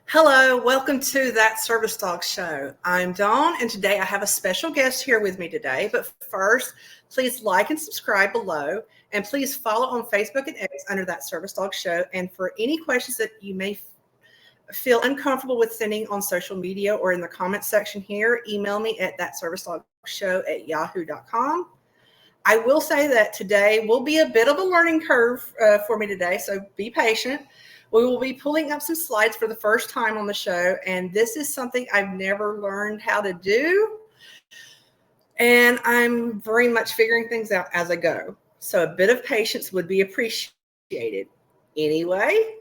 Hello, welcome to That Service Dog Show. I'm Dawn, and today I have a special guest here with me today. But first, please like and subscribe below, and please follow on Facebook and X under That Service Dog Show. And for any questions that you may feel uncomfortable with sending on social media or in the comments section here, email me at thatservicedogshow@yahoo.com. I will say that today will be a bit of a learning curve for me today, so be patient. We will be pulling up some slides for the first time on the show, and this is something I've never learned how to do, and I'm very much figuring things out as I go. So a bit of patience would be appreciated. Anyway,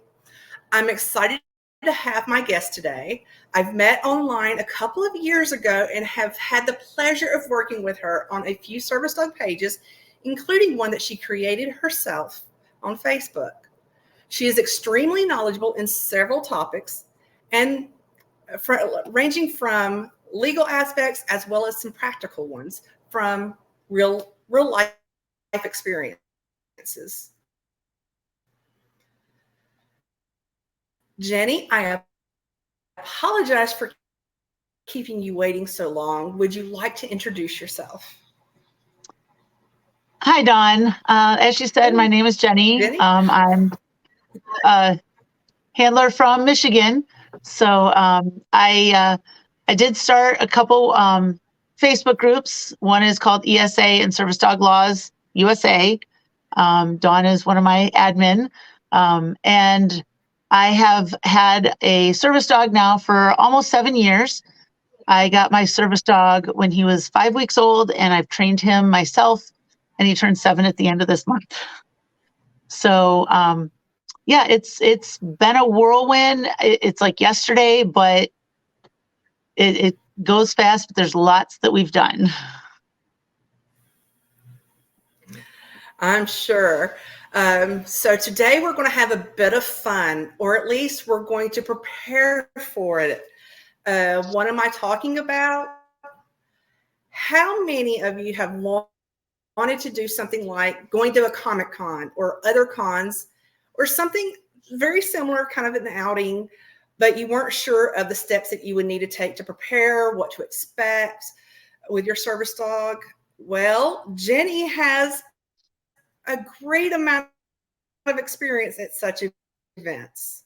I'm excited to have my guest today. I've met online a couple of years ago and have had the pleasure of working with her on a few service dog pages, including one that she created herself on Facebook. She is extremely knowledgeable in several topics, and ranging from legal aspects as well as some practical ones from real life experiences. Jenni, I apologize for keeping you waiting so long. Would you like to introduce yourself? Hi, Dawn. As you said, my name is Jenni. Jenni? I'm a handler from Michigan. So I did start a couple Facebook groups. One is called ESA and Service Dog Laws USA. Dawn is one of my admin. And I have had a service dog now for almost 7 years. I got my service dog when he was 5 weeks old, and I've trained him myself, and he turned 7 at the end of this month. So, yeah, it's been a whirlwind. It's like yesterday, but it goes fast, but there's lots that we've done. I'm sure. So today we're going to have a bit of fun, or at least we're going to prepare for it. What am I talking about? How many of you have wanted to do something like going to a Comic-Con or other cons or something very similar, kind of an outing, but you weren't sure of the steps that you would need to take to prepare, what to expect with your service dog? Well, Jenni has a great amount of experience at such events.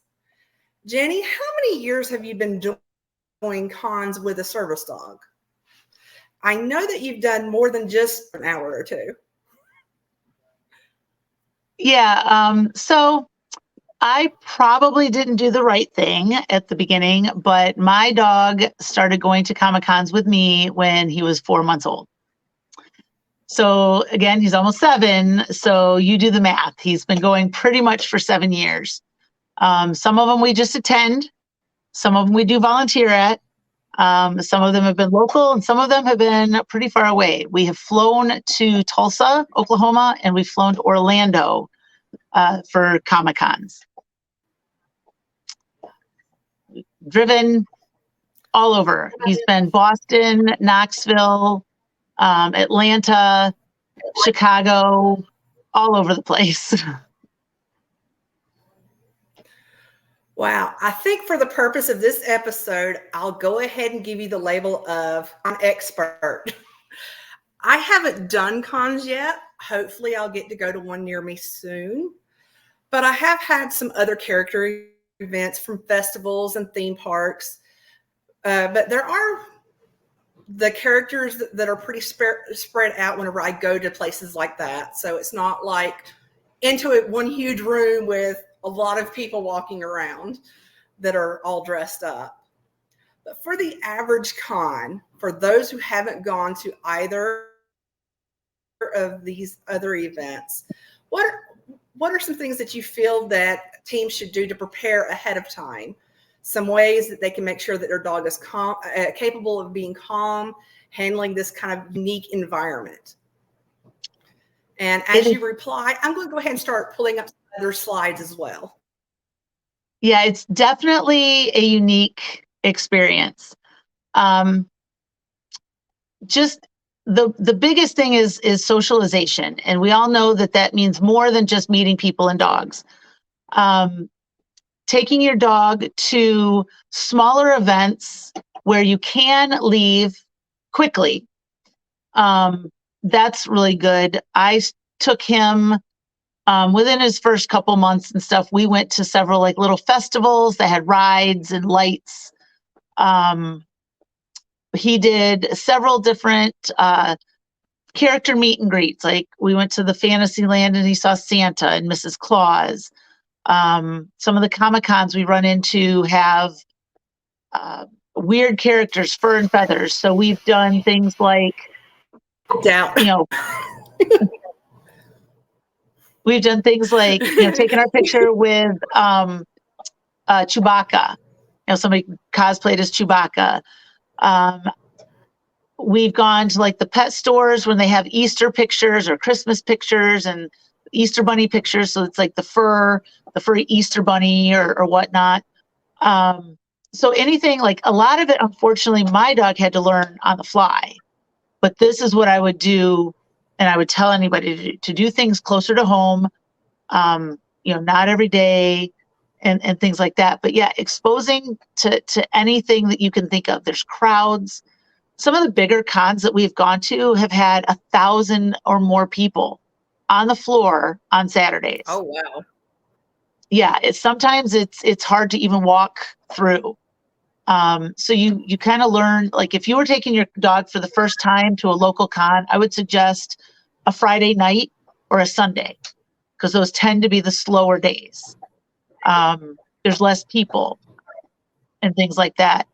Jenni, how many years have you been doing cons with a service dog? I know that you've done more than just an hour or two. Yeah, so I probably didn't do the right thing at the beginning, but my dog started going to Comic-Cons with me when he was 4 months old. So again, he's almost 7. So you do the math. He's been going pretty much for 7 years. Some of them we just attend. Some of them we do volunteer at. Some of them have been local, and some of them have been pretty far away. We have flown to Tulsa, Oklahoma, and we've flown to Orlando for Comic-Cons. Driven all over. He's been Boston, Knoxville, Atlanta, Chicago, all over the place. Wow. I think for the purpose of this episode, I'll go ahead and give you the label of an expert. I haven't done cons yet. Hopefully I'll get to go to one near me soon. But I have had some other character events from festivals and theme parks. But there are the characters that are pretty spread out whenever I go to places like that. So it's not like into it one huge room with a lot of people walking around that are all dressed up. But for the average con, for those who haven't gone to either of these other events, what are some things that you feel that teams should do to prepare ahead of time? Some ways that they can make sure that their dog is capable of being calm, handling this kind of unique environment. And as you reply, I'm going to go ahead and start pulling up some other slides as well. Yeah, it's definitely a unique experience. Just the biggest thing is socialization, and we all know that means more than just meeting people and dogs. taking your dog to smaller events where you can leave quickly. That's really good. I took him within his first couple months and stuff. We went to several like little festivals that had rides and lights. He did several different character meet and greets. Like we went to the Fantasyland and he saw Santa and Mrs. Claus. Some of the Comic-Cons we run into have weird characters, fur and feathers. So we've done things like, Doubt. you know, we've done things like, you know, taking our picture with Chewbacca. You know, somebody cosplayed as Chewbacca. We've gone to like the pet stores when they have Easter pictures or Christmas pictures and Easter bunny pictures. So it's like the furry Easter bunny or whatnot. So anything like a lot of it, unfortunately, my dog had to learn on the fly. But this is what I would do. And I would tell anybody to do things closer to home, you know, not every day and things like that. But yeah, exposing to anything that you can think of. There's crowds. Some of the bigger cons that we've gone to have had 1,000 or more people on the floor on Saturdays. Oh, wow. Yeah, sometimes it's hard to even walk through. So you kind of learn, like if you were taking your dog for the first time to a local con, I would suggest a Friday night or a Sunday, because those tend to be the slower days. There's less people and things like that.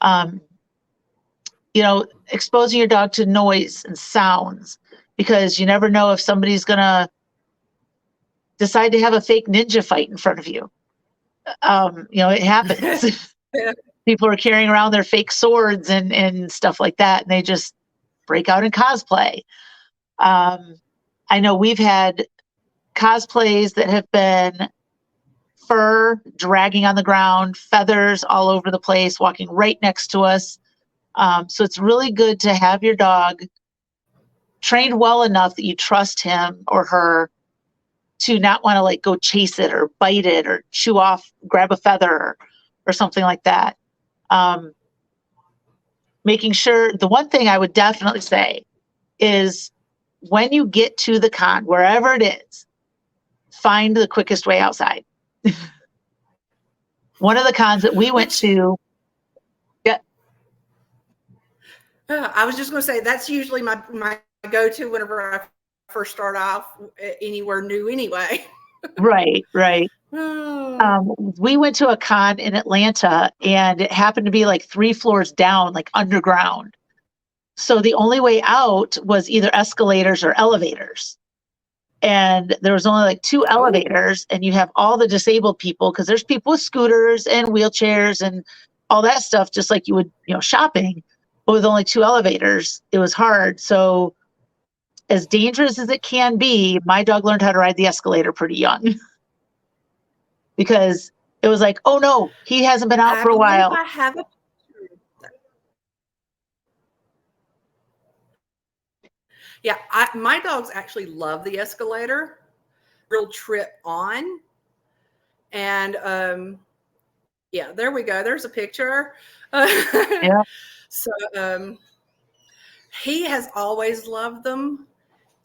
You know, exposing your dog to noise and sounds, because you never know if somebody's going to decide to have a fake ninja fight in front of you. You know, it happens. Yeah. People are carrying around their fake swords and stuff like that, and they just break out in cosplay. I know we've had cosplays that have been fur dragging on the ground, feathers all over the place, walking right next to us. So it's really good to have your dog trained well enough that you trust him or her to not want to like go chase it or bite it or chew off, grab a feather or something like that. Making sure, the one thing I would definitely say is when you get to the con, wherever it is, find the quickest way outside. One of the cons that we went to, yeah. I was just going to say that's usually my go-to whenever I first start off anywhere new anyway. Right. We went to a con in Atlanta and it happened to be like 3 floors down, like underground. So the only way out was either escalators or elevators. And there was only like 2 elevators, and you have all the disabled people, because there's people with scooters and wheelchairs and all that stuff, just like you would, you know, shopping. But with only 2 elevators, it was hard. So as dangerous as it can be, my dog learned how to ride the escalator pretty young. Because it was like, oh no, he hasn't been out for a while. I have a Yeah, my dogs actually love the escalator. Real trip on. And yeah, there we go. There's a picture. Yeah. So he has always loved them.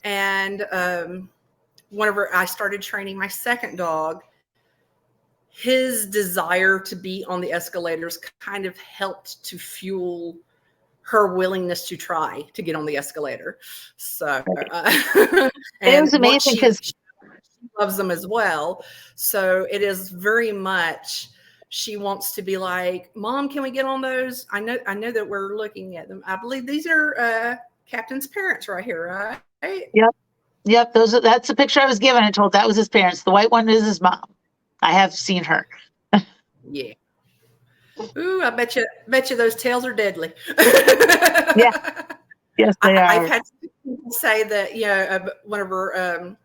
And whenever I started training my second dog, his desire to be on the escalators kind of helped to fuel her willingness to try to get on the escalator. So it was amazing because she loves them as well. So it is very much, she wants to be like, Mom, can we get on those? I know that we're looking at them. I believe these are Captain's parents right here, right? Yep. That's the picture I was given and told that was his parents. The white one is his mom. I have seen her. Yeah. Ooh, I bet you those tails are deadly. Yeah. Yes, they are. I've had people say that, you know, whenever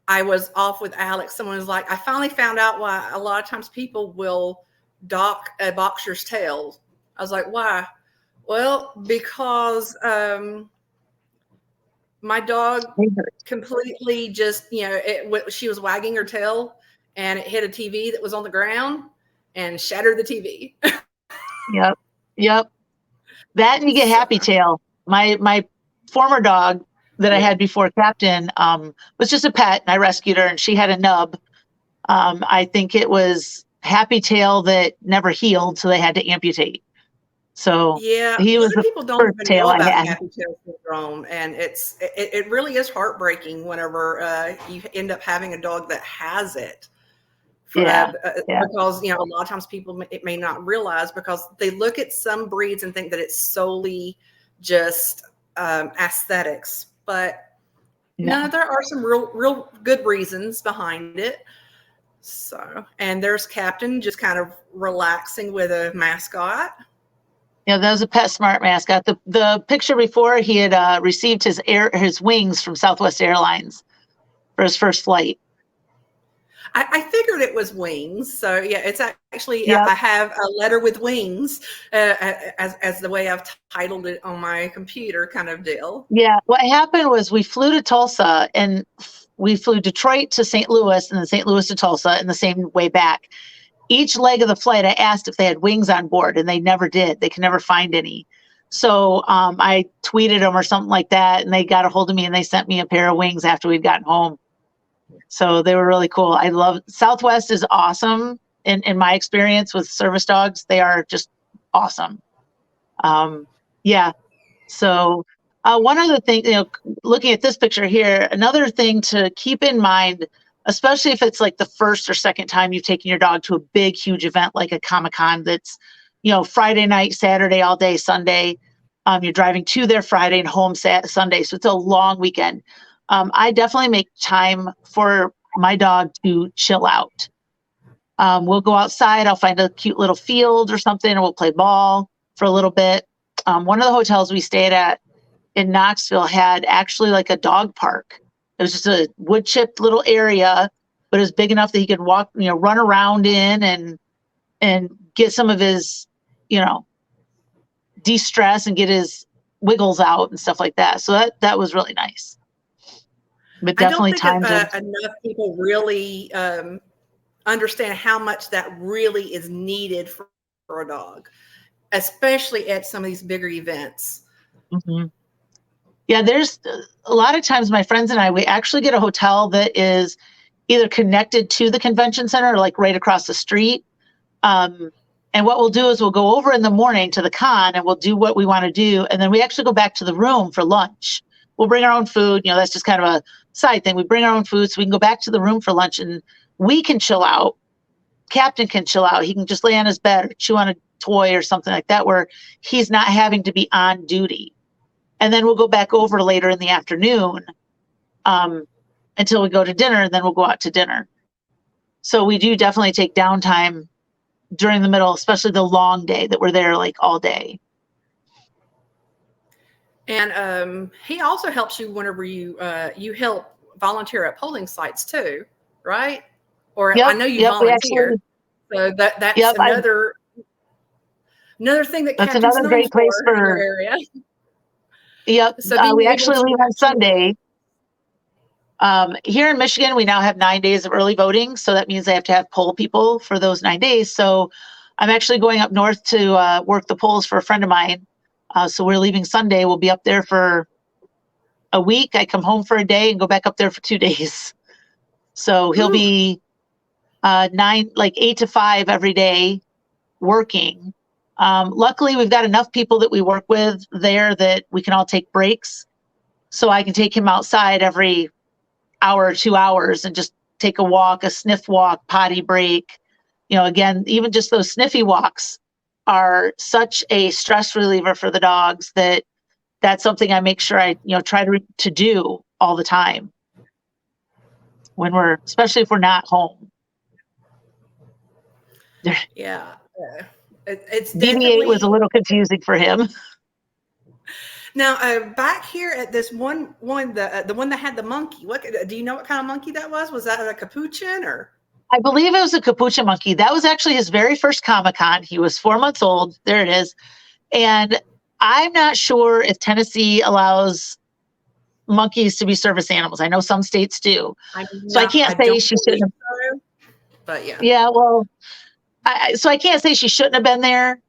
I was off with Alex, someone was like, I finally found out why a lot of times people will dock a boxer's tail. I was like, why? Well, because my dog completely just, you know, she was wagging her tail and it hit a TV that was on the ground and shattered the TV. Yep. Yep. That and you get So, Happy Tail. My former dog that I had before Captain was just a pet, and I rescued her, and she had a nub. I think it was Happy Tail that never healed, so they had to amputate. So yeah, he a was lot of the people don't first even tail know I about had. happy tail syndrome, and it really is heartbreaking whenever you end up having a dog that has it. Yeah. Yeah. Because a lot of times people it may not realize, because they look at some breeds and think that it's solely just aesthetics, but Yeah. no, there are some real good reasons behind it. So, and there's Captain just kind of relaxing with a mascot. Yeah, that was a PetSmart mascot. The picture before, he had received his wings from Southwest Airlines for his first flight. I figured it was wings. So yeah, it's actually Yep. I have a letter with wings as the way I've titled it on my computer, kind of deal. Yeah, what happened was we flew to Tulsa, and we flew Detroit to St. Louis and then St. Louis to Tulsa and the same way back. Each leg of the flight, I asked if they had wings on board, and they never did. They could never find any. So I tweeted them or something like that, and they got a hold of me, and they sent me a pair of wings after we'd gotten home. So they were really cool. I love Southwest is awesome in my experience with service dogs. They are just awesome. Yeah. So one other thing, looking at this picture here, another thing to keep in mind, especially if it's like the first or second time you've taken your dog to a big, huge event like a Comic-Con that's, Friday night, Saturday, all day, Sunday. You're driving to there Friday and home Sunday. So it's a long weekend. I definitely make time for my dog to chill out. We'll go outside. I'll find a cute little field or something, and we'll play ball for a little bit. One of the hotels we stayed at in Knoxville had actually like a dog park. It was just a wood chipped little area, but it was big enough that he could walk, run around in and get some of his, de-stress and get his wiggles out and stuff like that. So that was really nice. But definitely I don't time think enough people really understand how much that really is needed for a dog, especially at some of these bigger events. Mm-hmm. Yeah, there's a lot of times my friends and I, we actually get a hotel that is either connected to the convention center or like right across the street. And what we'll do is we'll go over in the morning to the con and we'll do what we want to do. And then we actually go back to the room for lunch. We'll bring our own food. That's just kind of a side thing. We bring our own food so we can go back to the room for lunch and we can chill out. Captain can chill out. He can just lay on his bed or chew on a toy or something like that where he's not having to be on duty. And then we'll go back over later in the afternoon until we go to dinner, and then we'll go out to dinner. So we do definitely take downtime during the middle, especially the long day that we're there like all day. And he also helps you whenever you help volunteer at polling sites too, right? Or Yep, I know you volunteer, so that's another thing that that's Captain's another known great place in your area. Yep. So We actually leave on Sunday. Here in Michigan, we now have 9 days of early voting. So that means I have to have poll people for those 9 days. So I'm actually going up north to work the polls for a friend of mine. So we're leaving Sunday. We'll be up there for a week. I come home for a day and go back up there for 2 days. So he'll be 8 to 5 every day working. Luckily, we've got enough people that we work with there that we can all take breaks. So I can take him outside every hour or 2 hours and just take a walk, a sniff walk, potty break. Again, even just those sniffy walks are such a stress reliever for the dogs that's something I make sure I, try to do all the time especially if we're not home. Yeah. It's BB-8 was a little confusing for him. Now, back here at this one, the one that had the monkey. What do you know? What kind of monkey that was? Was that a capuchin or? I believe it was a capuchin monkey. That was actually his very first Comic-Con. He was 4 months old. There it is. And I'm not sure if Tennessee allows monkeys to be service animals. I know some states do. So I can't say she shouldn't have. But yeah. Yeah, well, so I can't say she shouldn't have been there,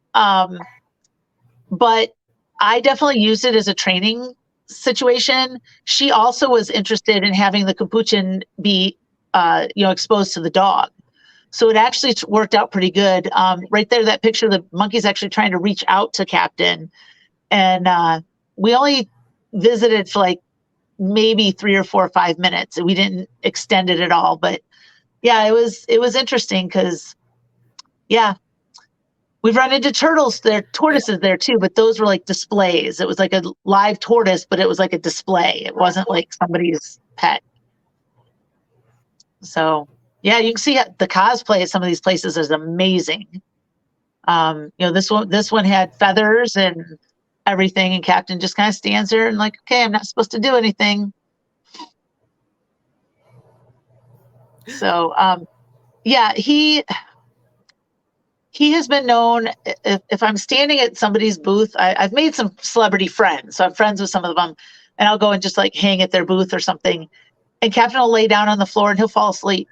but I definitely used it as a training situation. She also was interested in having the capuchin be, exposed to the dog. So it actually worked out pretty good. Right there, that picture, the monkey's actually trying to reach out to Captain. And we only visited for like maybe 3 or 4 or 5 minutes. We didn't extend it at all. But yeah, it was interesting because, yeah, we've run into turtles there, tortoises there too, but those were like displays. It was like a live tortoise, but it was like a display. It wasn't like somebody's pet. So yeah, you can see the cosplay at some of these places is amazing. This one had feathers and everything, and Captain just kind of stands there and like, okay, I'm not supposed to do anything. So yeah, he has been known, if I'm standing at somebody's booth, I've made some celebrity friends. So I'm friends with some of them, and I'll go and just like hang at their booth or something. And Captain will lay down on the floor and he'll fall asleep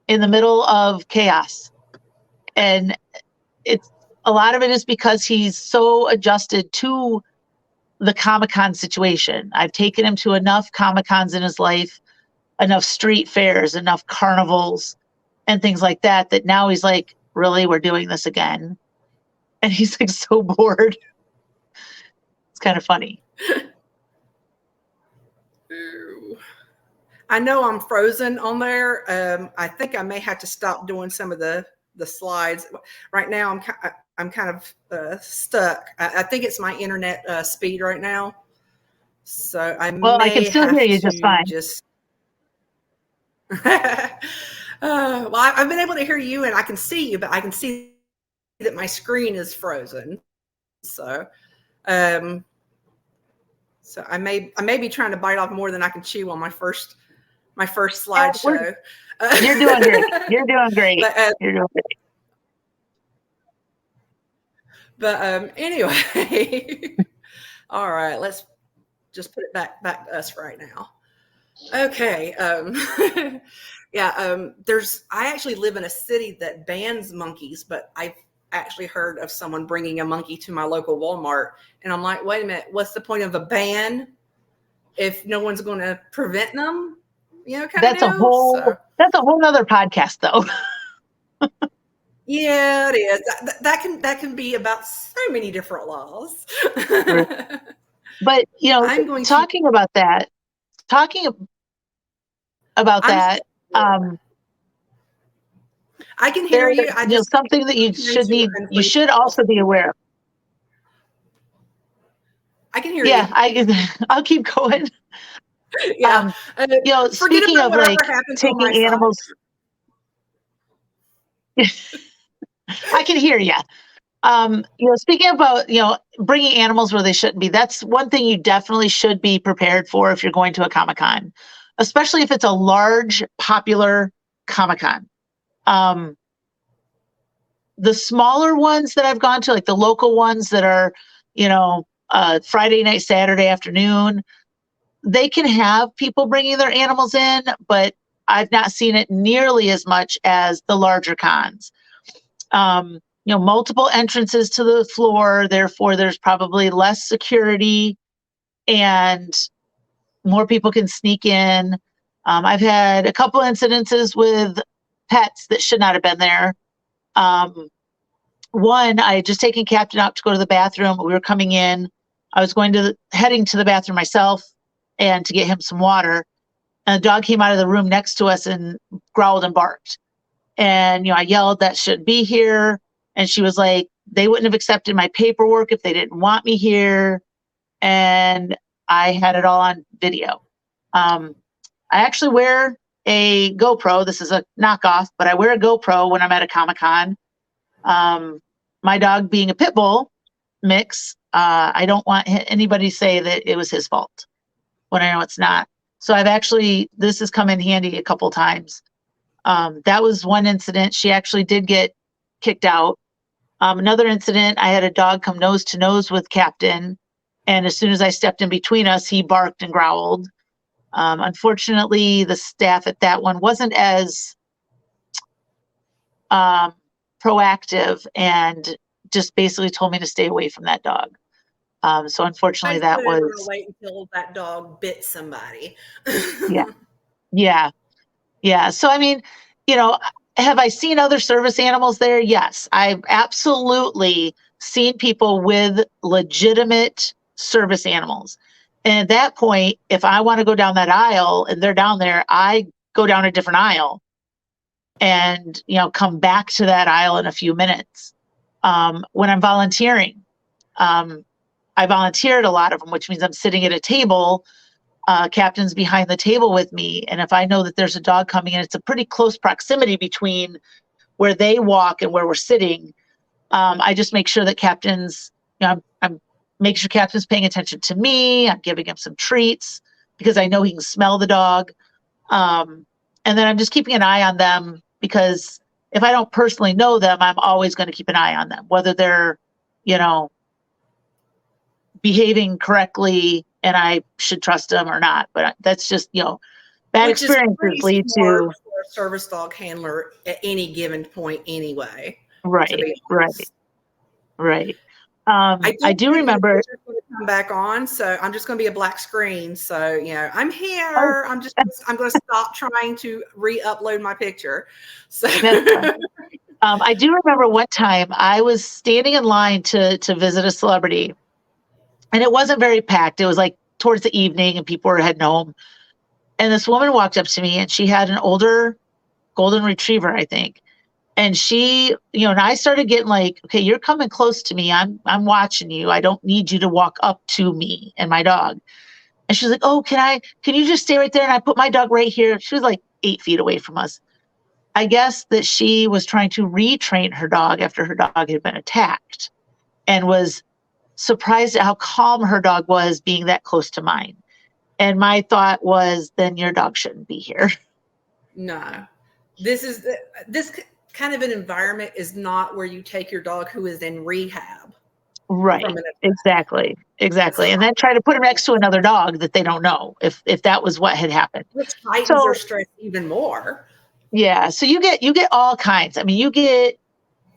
in the middle of chaos. And it's a lot of it is because he's so adjusted to the Comic-Con situation. I've taken him to enough Comic-Cons in his life, enough street fairs, enough carnivals, and things like that, that now he's like, really, we're doing this again? And he's like so bored. It's kind of funny. I know I'm frozen on there. I think I may have to stop doing some of the slides right now. I'm kind of stuck. I think it's my internet speed right now. So I can still hear you just fine. Well, I've been able to hear you and I can see you, but I can see that my screen is frozen. So, so I may be trying to bite off more than I can chew on my first slideshow. You're doing great. You're doing great. You're doing great. But anyway, all right, let's just put it back to us right now. Okay. Yeah. I actually live in a city that bans monkeys, but I've actually heard of someone bringing a monkey to my local Walmart, and I'm like, wait a minute, what's the point of a ban if no one's going to prevent them? That's a whole nother podcast, though. Yeah, it is. That can be about so many different laws. But talking about that, I can hear you. Something that you should also be aware of. I can hear you. I'll keep going. Yeah. Speaking of like taking animals, I can hear you. Speaking about, bringing animals where they shouldn't be, that's one thing you definitely should be prepared for if you're going to a Comic-Con, especially if it's a large, popular Comic-Con. The smaller ones that I've gone to, like the local ones that are, Friday night, Saturday afternoon, they can have people bringing their animals in, but I've not seen it nearly as much as the larger cons. Multiple entrances to the floor, therefore there's probably less security and more people can sneak in. I've had a couple incidences with pets that should not have been there. One, I had just taken Captain out to go to the bathroom. We were coming in. I was heading to the bathroom myself and to get him some water. And the dog came out of the room next to us and growled and barked. And, I yelled, that shouldn't be here. And she was like, they wouldn't have accepted my paperwork if they didn't want me here. And I had it all on video. I actually wear a GoPro. This is a knockoff, but I wear a GoPro when I'm at a Comic-Con. My dog being a pit bull mix, I don't want anybody to say that it was his fault when I know it's not. So this has come in handy a couple times. That was one incident. She actually did get kicked out. Another incident, I had a dog come nose to nose with Captain. And as soon as I stepped in between us, he barked and growled. Unfortunately, the staff at that one wasn't as proactive and just basically told me to stay away from that dog. So unfortunately, Basically, that they were going to was, wait until that dog bit somebody. yeah, yeah, yeah. So, I mean, you know, have I seen other service animals there? Yes, I've absolutely seen people with legitimate service animals. And at that point, if I want to go down that aisle and they're down there, I go down a different aisle and, come back to that aisle in a few minutes. When I'm volunteering, um, I volunteer at a lot of them, which means I'm sitting at a table, captain's behind the table with me. And if I know that there's a dog coming in, it's a pretty close proximity between where they walk and where we're sitting. I just make sure that captain's, I'm making sure captain's paying attention to me. I'm giving him some treats because I know he can smell the dog. And then I'm just keeping an eye on them because if I don't personally know them, I'm always going to keep an eye on them, whether they're, you know, behaving correctly and I should trust them or not. But that's just, bad Which is experiences pretty lead smart to. for a service dog handler at any given point anyway, to Right, be right, honest. right. I I don't do think my remember. picture's going to come back on, so I'm just going to be a black screen. So, I'm Oh, here. I'm going to stop trying to re-upload my picture. So, that's fine. I do remember one time I was standing in line to visit a celebrity, and it wasn't very packed. It was like towards the evening, and people were heading home. And this woman walked up to me, and she had an older golden retriever, I think. And she, and I started getting like, okay, you're coming close to me. I'm watching you. I don't need you to walk up to me and my dog. And she's like, oh, can you just stay right there? And I put my dog right here. She was like 8 feet away from us. I guess that she was trying to retrain her dog after her dog had been attacked and was surprised at how calm her dog was being that close to mine. And my thought was, then your dog shouldn't be here. no, this kind of an environment is not where you take your dog who is in rehab from Right. an attack. Exactly. So, Exactly. And then try to put him next to another dog that they don't know if that was what had happened. which heightens their So stress even more. yeah, so you get all kinds. I mean, you get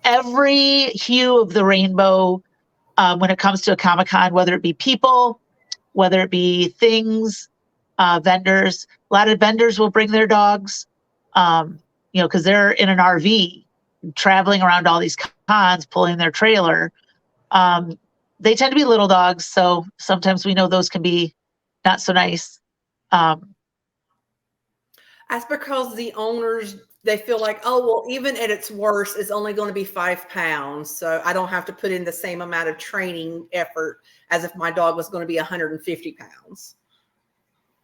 every hue of the rainbow when it comes to a Comic Con, whether it be people, whether it be things, vendors. A lot of vendors will bring their dogs, because they're in an RV traveling around all these cons, pulling their trailer. Um, they tend to be little dogs, so sometimes we know those can be not so nice. Um, That's because the owners, they feel like, oh, well, even at its worst, it's only going to be 5 pounds. So I don't have to put in the same amount of training effort as if my dog was going to be 150 pounds.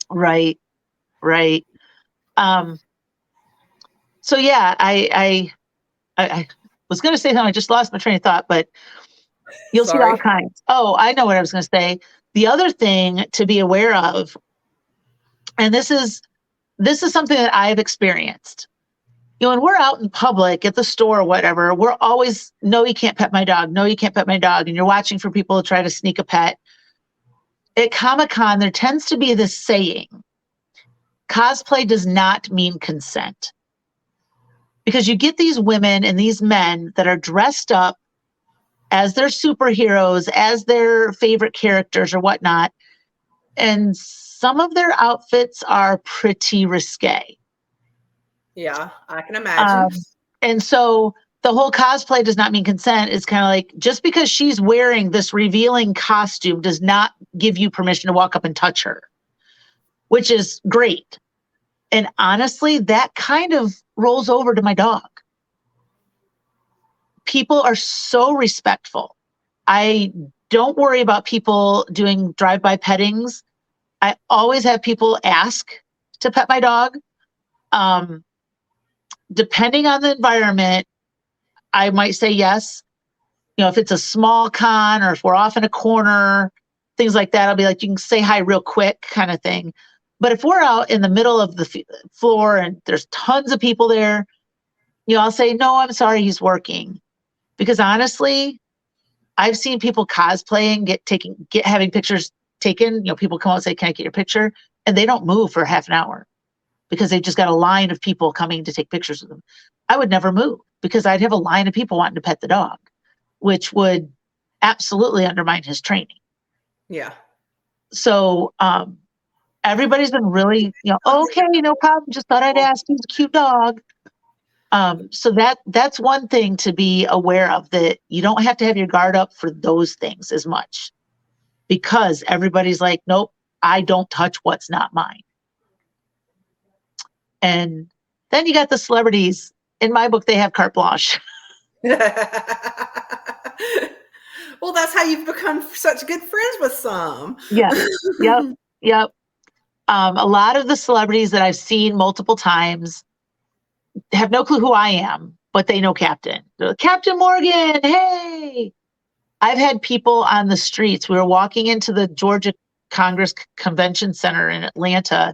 right, right. Um, so yeah, I was going to say something. I just lost my train of thought, but you'll see all Sorry. kinds. Oh, I know what I was going to say. The other thing to be aware of, and this is something that I've experienced. When we're out in public at the store or whatever, we're always, no, you can't pet my dog. No, you can't pet my dog. And you're watching for people to try to sneak a pet. At Comic-Con, there tends to be this saying, cosplay does not mean consent. Because you get these women and these men that are dressed up as their superheroes, as their favorite characters or whatnot. And some of their outfits are pretty risque. Yeah, I can imagine. Um, and so the whole cosplay does not mean consent. It's kind of like just because she's wearing this revealing costume does not give you permission to walk up and touch her, which is great. And honestly, that kind of rolls over to my dog. People are so respectful. I don't worry about people doing drive-by pettings. I always have people ask to pet my dog. Um, Depending on the environment, I might say yes. If it's a small con or if we're off in a corner, things like that, I'll be like, you can say hi real quick kind of thing. But if we're out in the middle of the floor and there's tons of people there, I'll say, no, I'm sorry, he's working. Because honestly, I've seen people cosplaying, get having pictures taken. People come out and say, can I get your picture? And they don't move for half an hour because they've just got a line of people coming to take pictures of them. I would never move. because I'd have a line of people wanting to pet the dog, which would absolutely undermine his training. Yeah. So everybody's been really, okay, no problem. Just thought I'd ask. He's a cute dog. So that's one thing to be aware of, that you don't have to have your guard up for those things as much, because everybody's like, nope, I don't touch what's not mine. And then you got the celebrities. In my book, they have carte blanche. Well, that's how you've become such good friends with some. Yeah. Yep. A lot of the celebrities that I've seen multiple times have no clue who I am, but they know Captain. They're like, Captain Morgan, hey. I've had people on the streets. We were walking into the Georgia Congress Convention Center in Atlanta,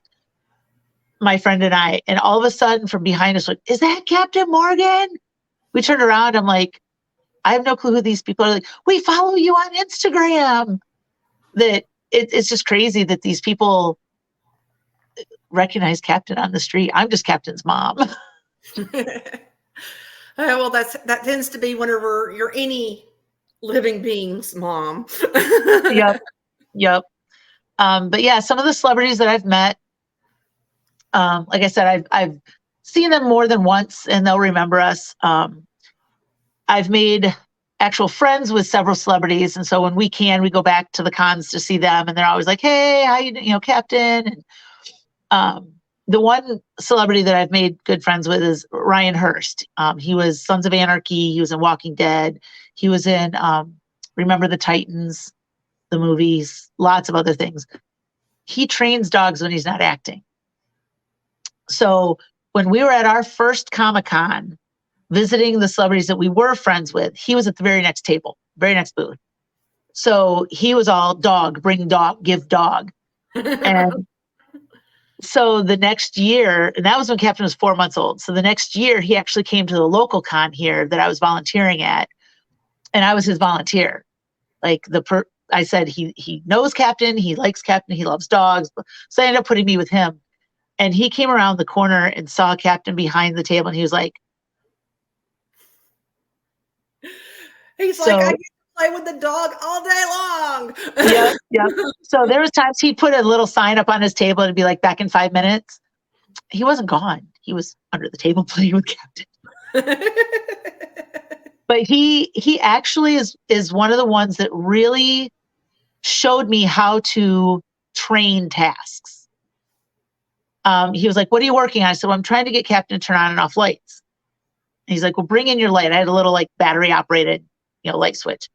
my friend and I, and all of a sudden from behind us, like, is that Captain Morgan? We turned around. I'm like, I have no clue who these people are. Like, we follow you on Instagram. That it's just crazy that these people recognize Captain on the street. I'm just Captain's mom. Well, that tends to be whenever you're any living being's mom. Yep. But yeah, some of the celebrities that I've met, like I said, I've seen them more than once, and they'll remember us. I've made actual friends with several celebrities, and so when we go back to the cons to see them, and they're always like, "Hey, how you Captain?" And the one celebrity that I've made good friends with is Ryan Hurst. He was Sons of Anarchy. He was in Walking Dead. He was in Remember the Titans, the movies, lots of other things. He trains dogs when he's not acting. So when we were at our first Comic-Con visiting the celebrities that we were friends with, he was at the very next table, very next booth. So he was all dog, bring dog, give dog. And so the next year, and that was when Captain was 4 months old. So the next year, he actually came to the local con here that I was volunteering at, and I was his volunteer. Like I said, he knows Captain, he likes Captain, he loves dogs. So I ended up putting me with him. And he came around the corner and saw Captain behind the table, and he was like, I get to play with the dog all day long. Yeah. So there was times he'd put a little sign up on his table and be like, back in 5 minutes. He wasn't gone. He was under the table playing with Captain. But he actually is one of the ones that really showed me how to train tasks. He was like, what are you working on? I said, well, I'm trying to get Captain to turn on and off lights. And he's like, well, bring in your light. I had a little like battery operated, light switch.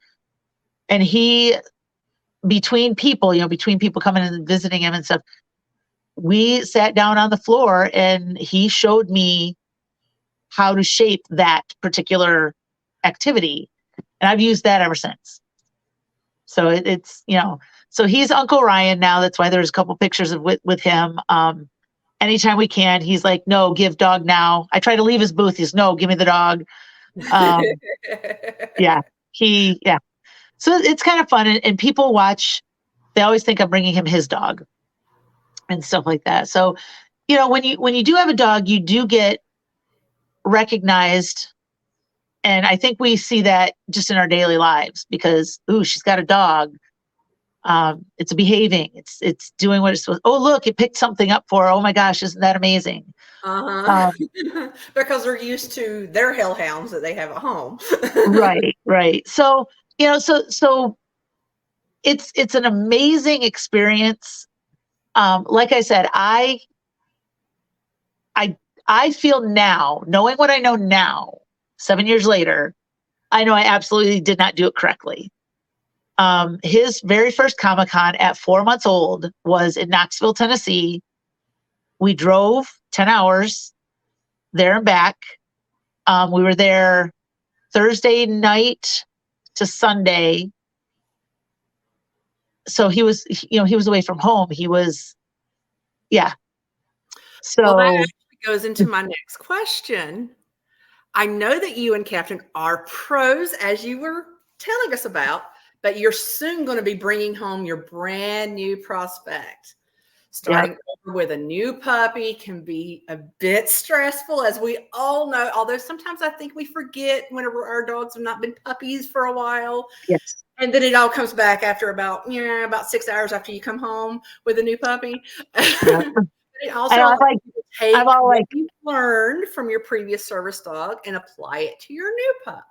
And between people coming in and visiting him and stuff, we sat down on the floor and he showed me how to shape that particular activity. And I've used that ever since. So it's so he's Uncle Ryan now. That's why there's a couple pictures with him. Anytime we can, he's like, no, give dog now. I try to leave his booth. He's no, give me the dog. Yeah. So it's kind of fun. And people watch, they always think I'm bringing him his dog and stuff like that. So, when you do have a dog, you do get recognized. And I think we see that just in our daily lives because, she's got a dog. It's behaving. It's doing what it's supposed. Oh, look, it picked something up for her. Oh my gosh, isn't that amazing? Because they're used to their hellhounds that they have at home. Right. So, so it's an amazing experience. Like I said, I feel now, knowing what I know now, 7 years later, I know I absolutely did not do it correctly. His very first Comic-Con at 4 months old was in Knoxville, Tennessee. We drove 10 hours there and back. We were there Thursday night to Sunday. So he was away from home. He was, yeah. So well, that actually goes into my next question. I know that you and Captain are pros, as you were telling us about, but you're soon going to be bringing home your brand new prospect. Starting over with a new puppy can be a bit stressful, as we all know, although sometimes I think we forget whenever our dogs have not been puppies for a while. Yes. And then it all comes back after about 6 hours after you come home with a new puppy. Yeah. It also take I'm all what you learned from your previous service dog and apply it to your new pup.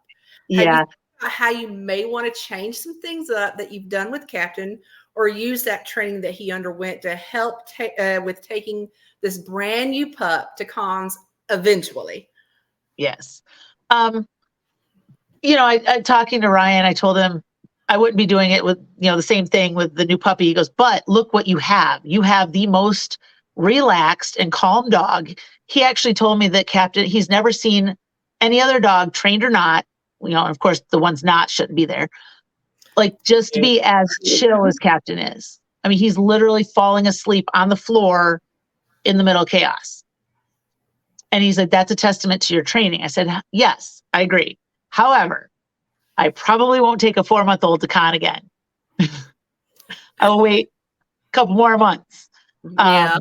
Yeah. How you may want to change some things up that you've done with Captain, or use that training that he underwent to help with taking this brand new pup to cons eventually. Yes. I talking to Ryan, I told him I wouldn't be doing it with, the same thing with the new puppy. He goes, but look what you have. You have the most relaxed and calm dog. He actually told me that Captain, he's never seen any other dog, trained or not, and of course the ones not shouldn't be there, like just to be as chill as Captain is. I mean, he's literally falling asleep on the floor in the middle of chaos. And he's like, that's a testament to your training. I said, yes, I agree. However, I probably won't take a 4-month-old to con again. I will wait a couple more months. Yeah.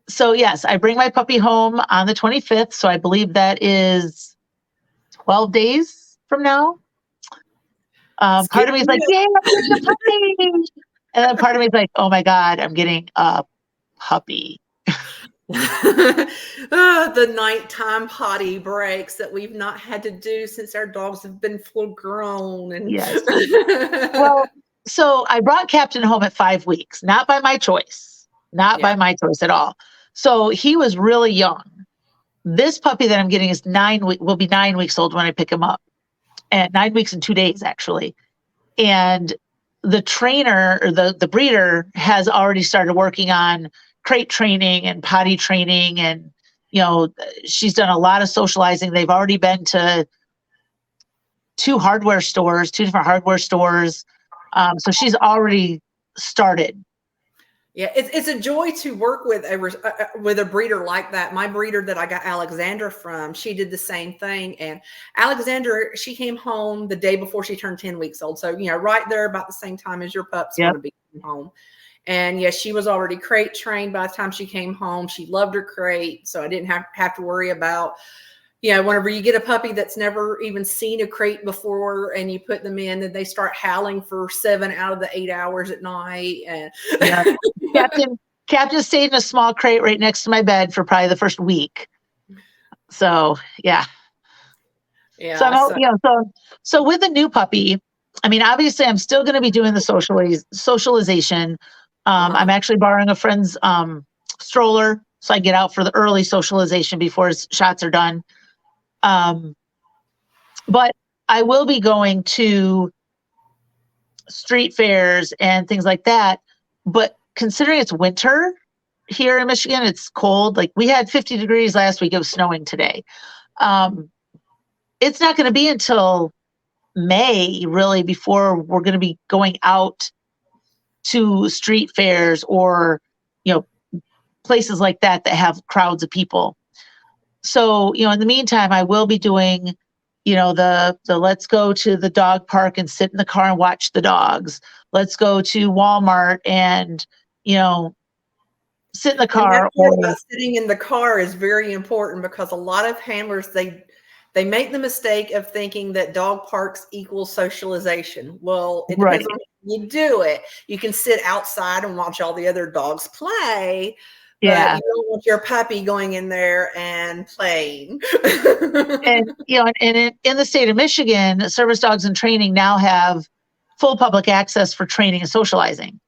So yes, I bring my puppy home on the 25th. So I believe that is 12 days from now. Part of me is like, yay, I'm getting a puppy. And then part of me is like, oh my God, I'm getting a puppy. The nighttime potty breaks that we've not had to do since our dogs have been full grown. And yes. Well, so I brought Captain home at 5 weeks, not by my choice, by my choice at all. So he was really young. This puppy that I'm getting is will be 9 weeks old when I pick him up, and 9 weeks and 2 days actually. And the trainer or the breeder has already started working on crate training and potty training. And, she's done a lot of socializing. They've already been to two different hardware stores. So she's already started. Yeah, it's a joy to work with a breeder like that. My breeder that I got Alexander from, she did the same thing. And Alexander, she came home the day before she turned 10 weeks old. So, right there about the same time as your pup's going to be home. And yes, she was already crate trained by the time she came home. She loved her crate. So I didn't have to worry about, whenever you get a puppy that's never even seen a crate before and you put them in, and they start howling for 7 out of the 8 hours at night. And Captain stayed in a small crate right next to my bed for probably the first week. So, yeah. Yeah. So with the new puppy, I mean, obviously I'm still going to be doing the socialization. I'm actually borrowing a friend's stroller so I get out for the early socialization before his shots are done. But I will be going to street fairs and things like that. But considering it's winter here in Michigan, it's cold. Like we had 50 degrees last week. It was snowing today. It's not going to be until May really before we're going to be going out to street fairs or, places like that have crowds of people. So, in the meantime, I will be doing, the let's go to the dog park and sit in the car and watch the dogs. Let's go to Walmart and, sit in the car. Sitting in the car is very important, because a lot of handlers, they make the mistake of thinking that dog parks equals socialization. Well, it depends on how you do it. You can sit outside and watch all the other dogs play. Yeah. But you don't want your puppy going in there and playing. And, in the state of Michigan, service dogs in training now have full public access for training and socializing.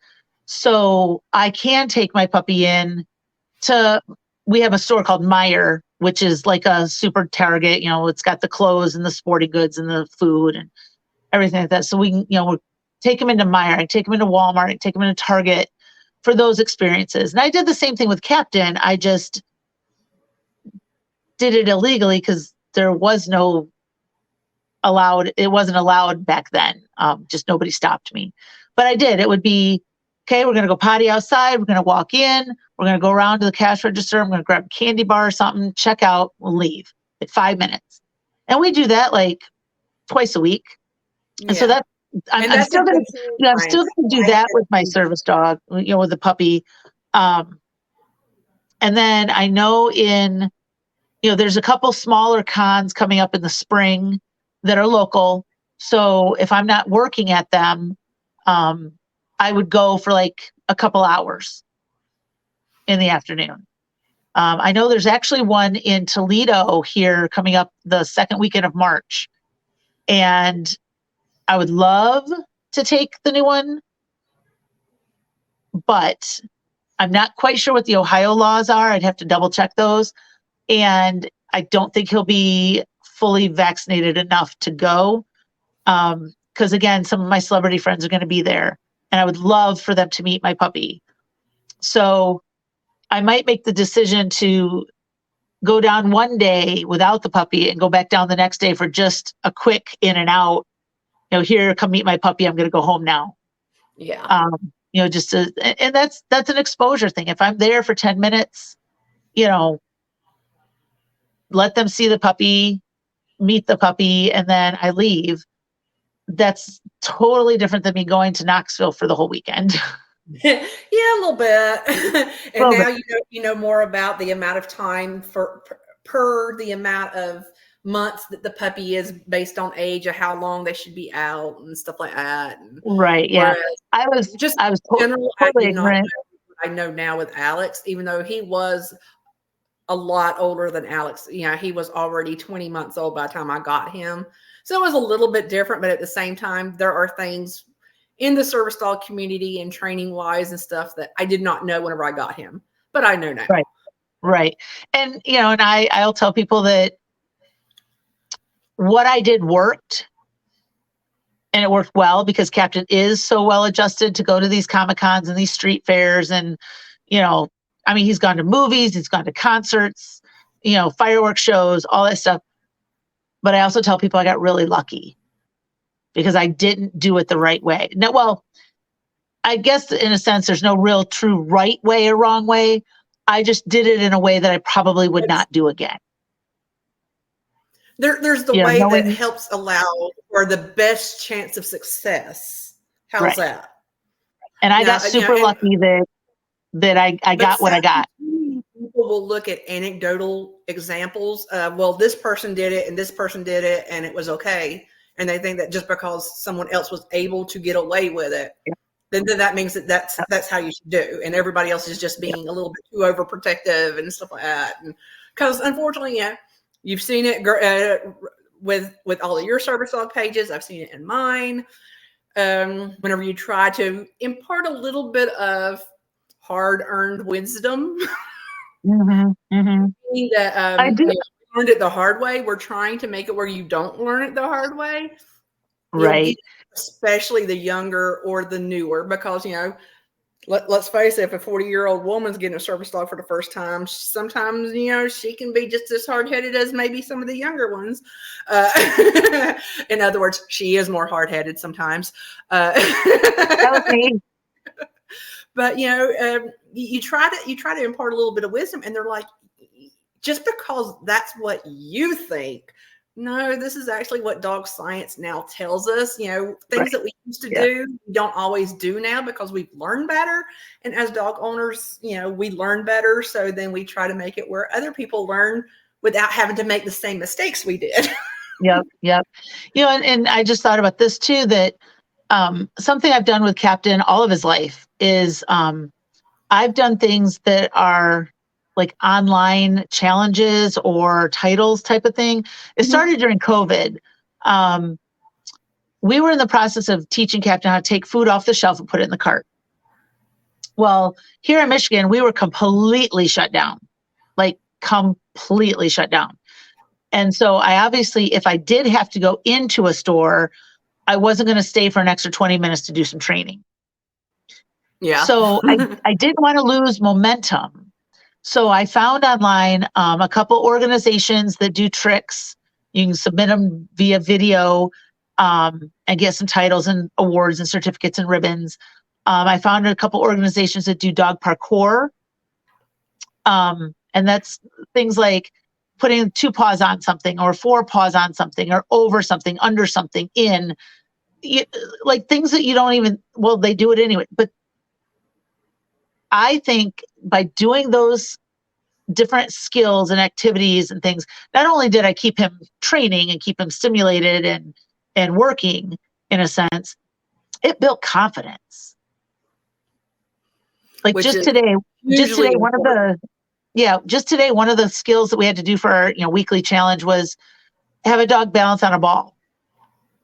So I can take my puppy in we have a store called Meijer, which is like a super Target. It's got the clothes and the sporting goods and the food and everything like that. So we can, we'll take them into Meijer, I take them into Walmart, I take them into Target for those experiences. And I did the same thing with Captain. I just did it illegally because there was it wasn't allowed back then. Just nobody stopped me. But I did. It would be, okay, we're going to go potty outside. We're going to walk in. We're going to go around to the cash register. I'm going to grab a candy bar or something, check out, we'll leave at 5 minutes. And we do that like twice a week. And so I'm still going to do that with my service dog, with the puppy. And then I know there's a couple smaller cons coming up in the spring that are local. So if I'm not working at them, I would go for like a couple hours in the afternoon. I know there's actually one in Toledo here coming up the second weekend of March. And I would love to take the new one, but I'm not quite sure what the Ohio laws are. I'd have to double check those. And I don't think he'll be fully vaccinated enough to go. Because again, some of my celebrity friends are going to be there, and I would love for them to meet my puppy. So I might make the decision to go down one day without the puppy and go back down the next day for just a quick in and out. Here, come meet my puppy. I'm going to go home now. Yeah. And that's an exposure thing. If I'm there for 10 minutes, let them see the puppy, meet the puppy, and then I leave. That's totally different than me going to Knoxville for the whole weekend. Yeah, a little bit. And now you know more about the amount of time per the amount of months that the puppy is based on age of how long they should be out and stuff like that. And right. Yeah. I was general, totally I did not know ignorant. what I know now with Alex, even though he was a lot older than Alex. He was already 20 months old by the time I got him. So it was a little bit different, but at the same time, there are things in the service dog community and training wise and stuff that I did not know whenever I got him, but I know now. Right. And, and I'll tell people that what I did worked, and it worked well because Captain is so well adjusted to go to these Comic-Cons and these street fairs. And, he's gone to movies, he's gone to concerts, fireworks shows, all that stuff. But I also tell people I got really lucky because I didn't do it the right way. No, well, I guess in a sense, there's no real true right way or wrong way. I just did it in a way that I probably would not do again. There's the way that helps allow for the best chance of success. How's that? And I got super lucky that I got what I got. People will look at anecdotal examples of, well, this person did it and this person did it and it was okay. And they think that just because someone else was able to get away with it, then that means that's how you should do. And everybody else is just being a little bit too overprotective and stuff like that. And because unfortunately, you've seen it with all of your service dog pages. I've seen it in mine. Whenever you try to impart a little bit of hard-earned wisdom, that I do. You learned it the hard way. We're trying to make it where you don't learn it the hard way. Right. Especially the younger or the newer, because, let's face it, if a 40-year-old woman's getting a service dog for the first time, sometimes, she can be just as hard-headed as maybe some of the younger ones. In other words, she is more hard-headed sometimes. That was me. But, you try to impart a little bit of wisdom, and they're like, just because that's what you think, no, this is actually what dog science now tells us. Things that we used to do, we don't always do now because we've learned better. And as dog owners, we learn better. So then we try to make it where other people learn without having to make the same mistakes we did. Yep. And I just thought about this too, that something I've done with Captain all of his life is I've done things that are like online challenges or titles type of thing. It started during COVID. We were in the process of teaching Captain how to take food off the shelf and put it in the cart. Well, here in Michigan, we were completely shut down, And so I obviously, if I did have to go into a store, I wasn't going to stay for an extra 20 minutes to do some training. Yeah. So I didn't want to lose momentum. So I found online a couple organizations that do tricks. You can submit them via video and get some titles and awards and certificates and ribbons. I found a couple organizations that do dog parkour. And that's things like putting 2 paws on something or 4 paws on something or over something, under something, in. Like things that you don't even, well, they do it anyway. But I think by doing those different skills and activities and things, not only did I keep him training and keep him stimulated and working in a sense, it built confidence. Like Which just is today, hugely one of important. one of the skills that we had to do for our weekly challenge was have a dog balance on a ball.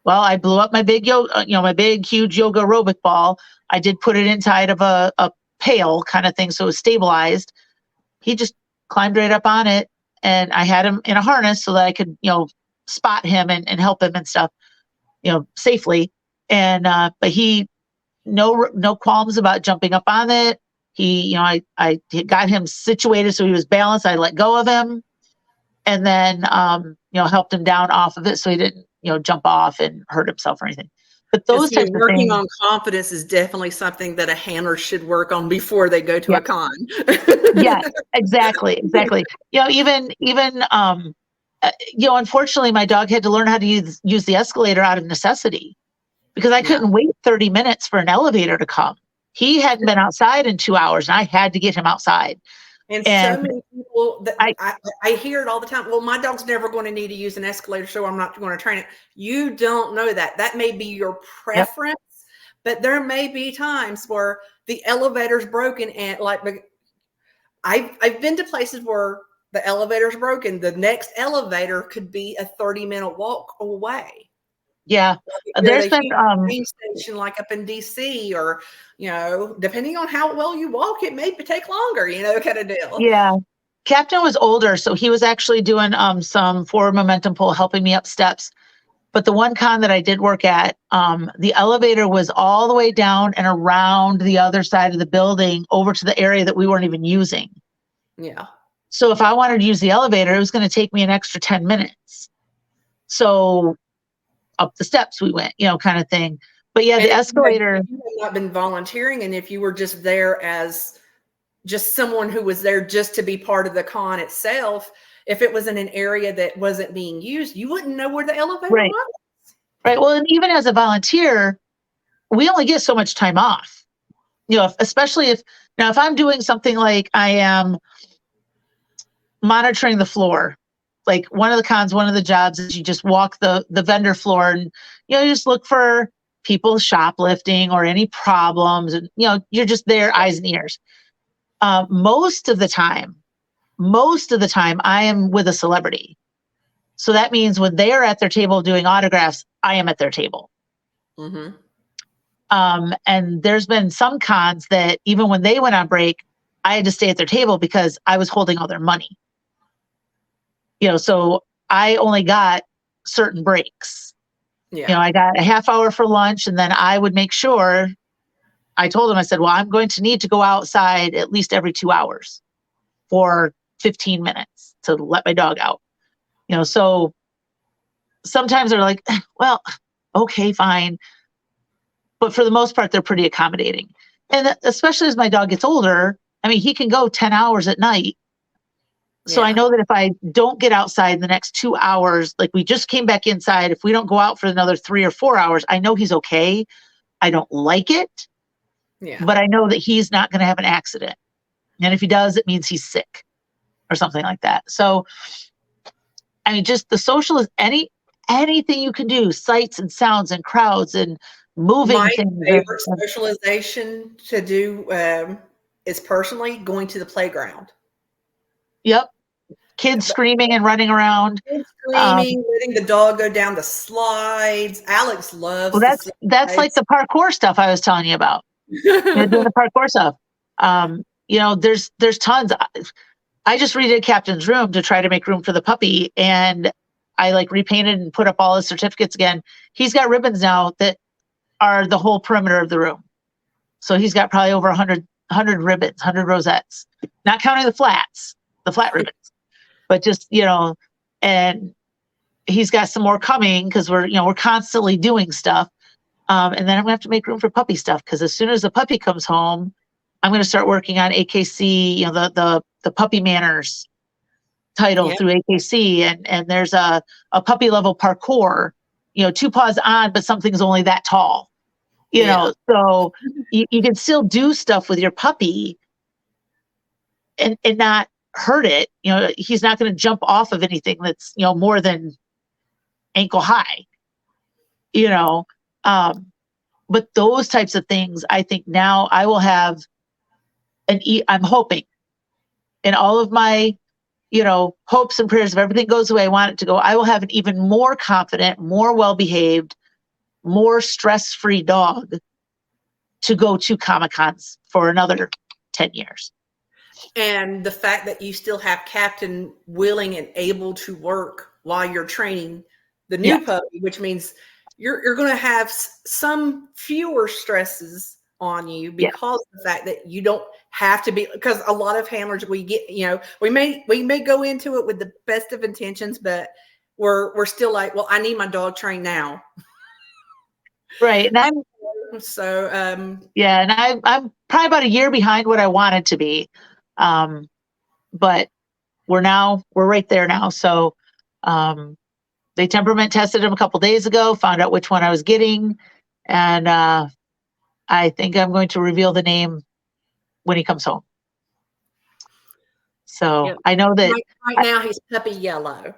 Well, I blew up my big my big huge yoga aerobic ball. I did put it inside of a pail kind of thing, so it was stabilized. He just climbed right up on it, and I had him in a harness so that I could spot him and help him and stuff safely. And but he no qualms about jumping up on it. He I got him situated so he was balanced. I let go of him, and then helped him down off of it so he didn't jump off and hurt himself or anything. But And those see, types of working things. on confidence is definitely something that a handler should work on before they go to Yeah. a con. Yes, exactly. Even unfortunately my dog had to learn how to use the escalator out of necessity because I Yeah. couldn't wait 30 minutes for an elevator to come. He hadn't been outside in 2 hours and I had to get him outside. And so And many people that I I hear it all the time. Well, my dog's never going to need to use an escalator, so I'm not going to train it. You don't know that. That may be your Yep. preference, but there may be times where the elevator's broken and I've been to places where the elevator's broken. The next elevator could be a 30-minute walk away. Yeah, Like you're at there's a been huge train station like up in DC, or depending on how well you walk, it may take longer, kind of deal. yeah. Captain was older, so he was actually doing some forward momentum pull, helping me up steps. But the one con that I did work at, the elevator was all the way down and around the other side of the building over to the area that we weren't even using. Yeah. So if I wanted to use the elevator, it was going to take me an extra 10 minutes. So up the steps we went, kind of thing. But yeah, And the if escalator. you had not been volunteering, and if you were just there as just someone who was there just to be part of the con itself, if it was in an area that wasn't being used, you wouldn't know where the elevator Right. was. Right. Well, and even as a volunteer, we only get so much time off. Especially if I'm doing something like I am monitoring the floor. Like one of the jobs is you just walk the vendor floor and you just look for people shoplifting or any problems, and you're just there, eyes and ears. Most of the time I am with a celebrity. So that means when they are at their table doing autographs, I am at their table. Mm-hmm. And there's been some cons that even when they went on break, I had to stay at their table because I was holding all their money. So I only got certain breaks. Yeah. I got a half hour for lunch, and then I would make sure I told them, I said, well, I'm going to need to go outside at least every 2 hours for 15 minutes to let my dog out. So sometimes they're like, well, okay, fine. But for the most part, they're pretty accommodating. And especially as my dog gets older, I mean, he can go 10 hours at night. So I know that if I don't get outside in the next 2 hours, like we just came back inside, if we don't go out for another 3 or 4 hours, I know he's okay. I don't like it, but I know that he's not going to have an accident. And if he does, it means he's sick or something like that. So, I mean, just the social is anything you can do, sights and sounds and crowds and moving My things. favorite socialization to do is personally going to the playground. Yep. Kids screaming and running around. Kids screaming, letting the dog go down the slides. Alex loves that's like the parkour stuff I was telling you about. Doing the parkour stuff. There's tons. I just redid Captain's room to try to make room for the puppy, and I repainted and put up all his certificates again. He's got ribbons now that are the whole perimeter of the room. So he's got probably over 100 ribbons, 100 rosettes, not counting the flat ribbons, but just, and he's got some more coming because we're constantly doing stuff. And then I'm gonna have to make room for puppy stuff because as soon as the puppy comes home, I'm gonna start working on AKC, the puppy manners title through AKC, and there's a puppy level parkour, 2 paws on, but something's only that tall, so you can still do stuff with your puppy, and not hurt it. He's not going to jump off of anything that's, more than ankle high, but those types of things, I think now I will have I'm hoping in all of my, hopes and prayers, if everything goes the way I want it to go, I will have an even more confident, more well-behaved, more stress-free dog to go to Comic-Cons for another 10 years. And the fact that you still have Captain willing and able to work while you're training the new puppy, which means you're going to have some fewer stresses on you because of the fact that you don't have to be, because a lot of handlers we get, we may go into it with the best of intentions, but we're still like, well, I need my dog trained now. Right. And I'm probably about a year behind what I wanted to be. But we're right there now. So, they temperament tested him a couple days ago, found out which one I was getting. And, I think I'm going to reveal the name when he comes home. So I know that right now he's puppy yellow.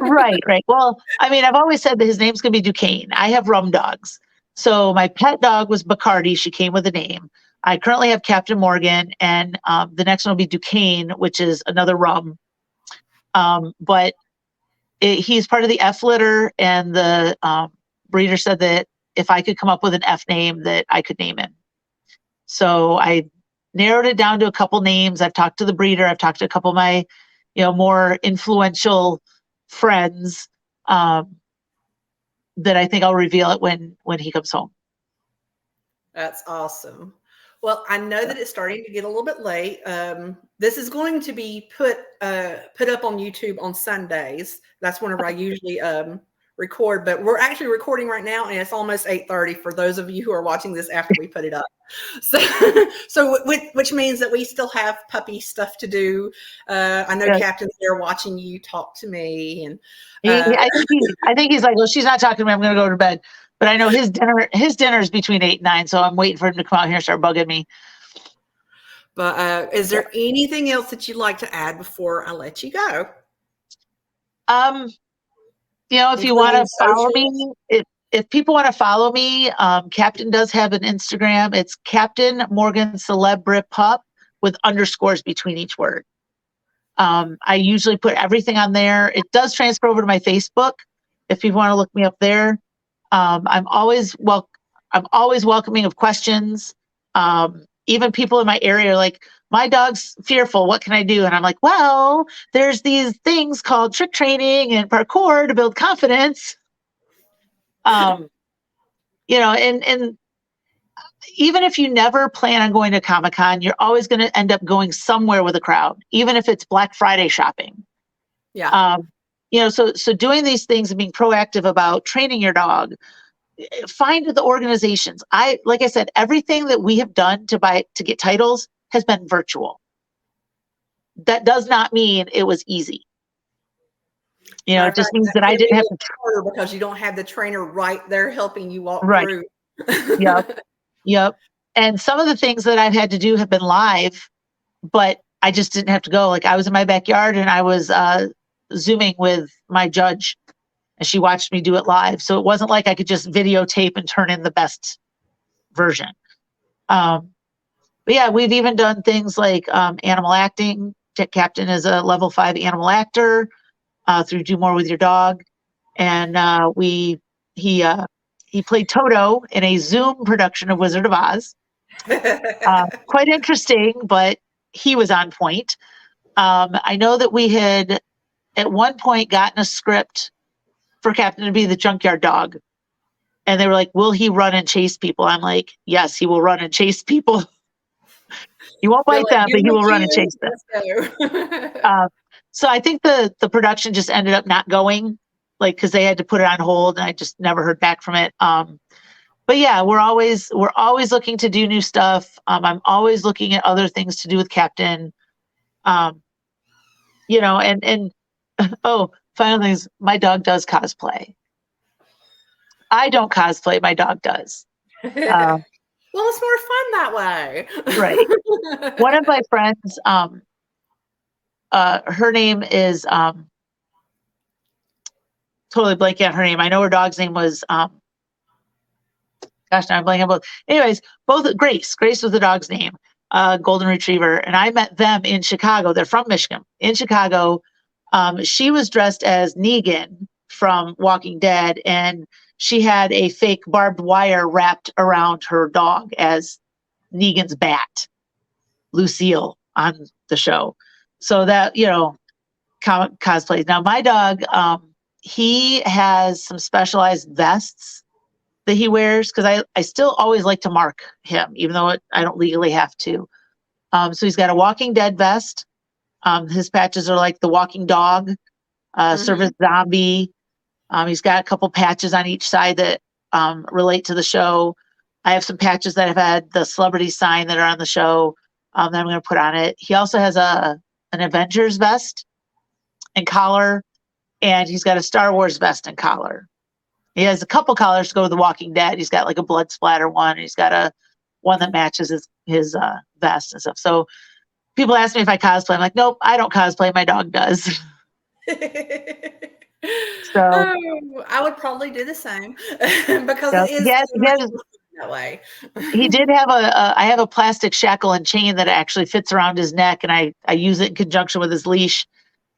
Right. Well, I mean, I've always said that his name's going to be Duquesne. I have rum dogs. So my pet dog was Bacardi. She came with a name. I currently have Captain Morgan, and the next one will be Duquesne, which is another rum. But he's part of the F litter, and the breeder said that if I could come up with an F name, that I could name him. So I narrowed it down to a couple names. I've talked to the breeder. I've talked to a couple of my, more influential friends that I think I'll reveal it when he comes home. That's awesome. Well, I know that it's starting to get a little bit late. This is going to be put up on YouTube on Sundays. That's whenever I usually record, but we're actually recording right now, and it's almost 8:30 for those of you who are watching this after we put it up. So which means that we still have puppy stuff to do. I know Captain's there watching you talk to me, and I think he's like, well, she's not talking to me. I'm going to go to bed. But I know his dinner is between 8 and 9, so I'm waiting for him to come out here and start bugging me. But is there anything else that you'd like to add before I let you go? If you want to follow me, if people want to follow me, Captain does have an Instagram. It's Captain Morgan Celebra Pup with underscores between each word. I usually put everything on there. It does transfer over to my Facebook if people want to look me up there. I'm always welcoming of questions. Even people in my area are like, my dog's fearful. What can I do? And I'm like, well, there's these things called trick training and parkour to build confidence. And even if you never plan on going to Comic-Con, you're always going to end up going somewhere with a crowd, even if it's Black Friday shopping. Yeah. So doing these things and being proactive about training your dog, find the organizations. Like I said, everything that we have done to get titles has been virtual. That does not mean it was easy. It just means that I didn't have to because you don't have the trainer right there helping you walk through. Yep. And some of the things that I've had to do have been live, but I just didn't have to go. Like I was in my backyard and I was Zooming with my judge, and she watched me do it live. So it wasn't like I could just videotape and turn in the best version. But yeah, we've even done things like animal acting. Captain is a level 5 animal actor through Do More With Your Dog. And he played Toto in a Zoom production of Wizard of Oz. Quite interesting, but he was on point. I know that we had at one point gotten a script for Captain to be the junkyard dog. And they were like, will he run and chase people? I'm like, yes, he will run and chase people. He won't bite them, but he will run and chase them. So I think the production just ended up not going, because they had to put it on hold, and I just never heard back from it. But yeah, we're always looking to do new stuff. I'm always looking at other things to do with Captain. And final things, my dog does cosplay. I don't cosplay, my dog does. Well, it's more fun that way. Right. One of my friends, her name is totally blanking on her name. I know her dog's name was gosh, now I'm blanking on both. Anyways, both Grace. Grace was the dog's name, golden retriever, and I met them in Chicago. They're from Michigan. In Chicago, she was dressed as Negan from Walking Dead, and she had a fake barbed wire wrapped around her dog as Negan's bat, Lucille, on the show. So that, cosplays. Now my dog, he has some specialized vests that he wears because I still always like to mark him, even though I don't legally have to. So he's got a Walking Dead vest. His patches are like the Walking Dog, Service Zombie. He's got a couple patches on each side that relate to the show. I have some patches that have had the celebrity sign that are on the show that I'm going to put on it. He also has an Avengers vest and collar, and he's got a Star Wars vest and collar. He has a couple collars to go with The Walking Dead. He's got like a blood splatter one. He's got a one that matches his vest and stuff. So people ask me if I cosplay. I'm like, nope, I don't cosplay. My dog does. So I would probably do the same because it is that way. He did have I have a plastic shackle and chain that actually fits around his neck, and I use it in conjunction with his leash.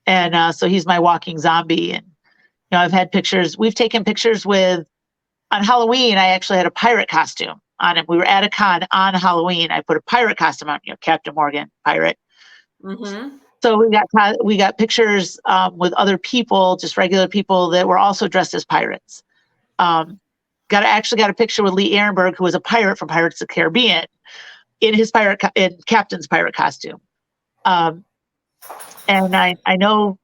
And so he's my walking zombie. And I've had pictures. We've taken pictures with, on Halloween, I actually had a pirate costume on him. We were at a con on Halloween. I put a pirate costume on, Captain Morgan, pirate. Mm-hmm. So we got pictures with other people, just regular people that were also dressed as pirates. Actually got a picture with Lee Ehrenberg, who was a pirate from Pirates of the Caribbean, in his in Captain's pirate costume. And I know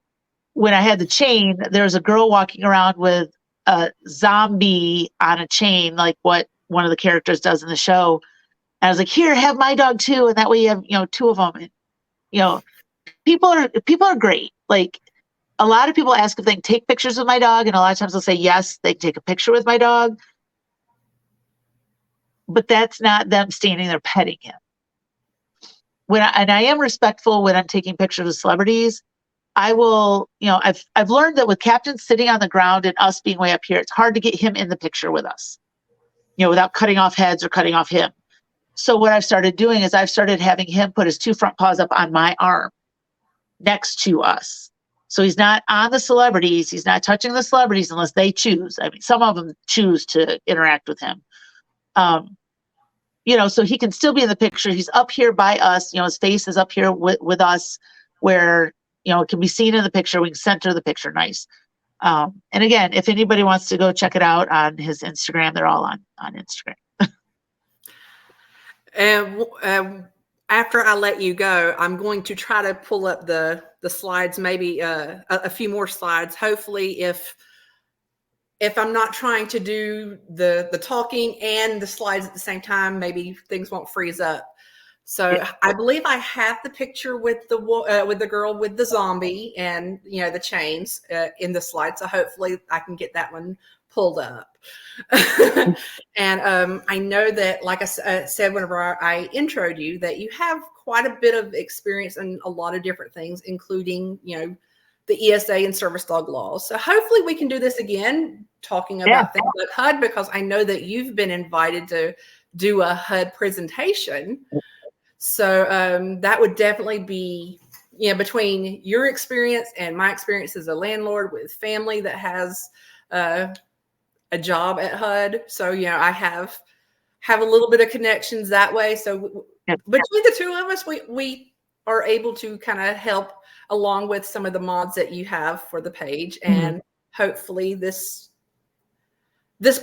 when I had the chain, there was a girl walking around with a zombie on a chain, like what one of the characters does in the show. And I was like, here, have my dog too. And that way you have, two of them. And, people are great. Like, a lot of people ask if they can take pictures with my dog. And a lot of times they'll say, yes, they can take a picture with my dog. But that's not them standing there petting him. And I am respectful when I'm taking pictures of celebrities. I will, I've learned that with Captain sitting on the ground and us being way up here, it's hard to get him in the picture with us, without cutting off heads or cutting off him. So what I've started doing is I've started having him put his two front paws up on my arm next to us. So he's not on the celebrities. He's not touching the celebrities unless they choose. I mean, some of them choose to interact with him. So he can still be in the picture. He's up here by us. His face is up here with us where, it can be seen in the picture. We can center the picture nice. And again, if anybody wants to go check it out on his Instagram, they're all on Instagram. And after I let you go, I'm going to try to pull up the slides, maybe a few more slides. Hopefully, if I'm not trying to do the talking and the slides at the same time, maybe things won't freeze up. So yeah. I believe I have the picture with the girl with the zombie and the chains in the slide. So hopefully I can get that one pulled up. And I know that, like I said whenever I introed you, that you have quite a bit of experience in a lot of different things, including the ESA and service dog laws. So hopefully we can do this again, talking about things like HUD, because I know that you've been invited to do a HUD presentation. So that would definitely be, between your experience and my experience as a landlord with family that has a job at HUD. So, I have a little bit of connections that way. So between the two of us, we are able to kind of help along with some of the mods that you have for the page. And hopefully this